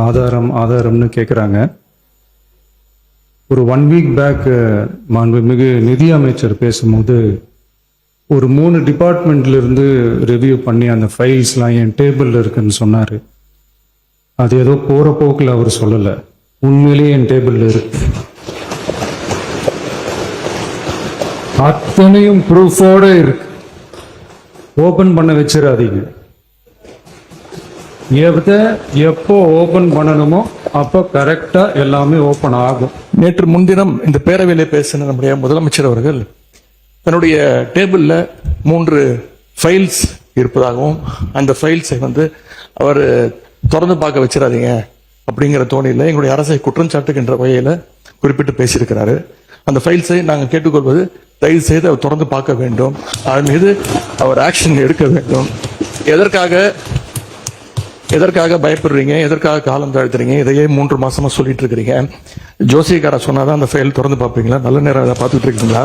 ஆதாரம்னு கேட்குறாங்க. ஒரு 1 week back மாண்புமிகு நிதி அமைச்சர் பேசும்போது ஒரு 3 டிபார்ட்மெண்ட்ல இருந்து ரிவ்யூ பண்ணி அந்த ஃபைல்ஸ்லாம் என் டேபிள்ல இருக்குன்னு சொன்னாரு. அது ஏதோ போற போக்கில் அவர் சொல்லலை, உண்மையிலேயே என் டேபிள்ல இருக்கு. அத்தனையும் ப்ரூஃபோட இருக்கு. ஓபன் பண்ண வச்சிடாதீங்க. எப்போ ஓபன் பண்ணணுமோ அப்போ கரெக்டா எல்லாமே ஓபன் ஆகும். நேற்று முன்தினம் இந்த பேரவையிலே பேசின நம்முடைய முதலமைச்சர் அவர்கள் தன்னுடைய டேபிள்ல 3 ஃபைல்ஸ் இருப்பதாகவும் அந்த ஃபைல்ஸை அவர் திறந்து பார்க்க வச்சிடாதீங்க அப்படிங்கிற தோணியில் எங்களுடைய அரசை குற்றம் சாட்டுகின்ற வகையில குறிப்பிட்டு பேசியிருக்கிறாரு. அந்த ஃபைல்ஸை நாங்கள் கேட்டுக்கொள்வது, தயவு செய்து அவர் திறந்து பார்க்க வேண்டும், அதன் மீது அவர் ஆக்ஷன் எடுக்க வேண்டும். எதற்காக பயப்படுறீங்க, எதற்காக காலம் தாழ்த்துறீங்க? இதையே 3 மாசமா சொல்லிட்டு இருக்கிறீங்க. ஜோசியக்கார சொன்னாதான் அந்த ஃபைல் திறந்து பார்ப்பீங்களா? நல்ல நேரம் பார்த்துட்டு இருக்கீங்களா?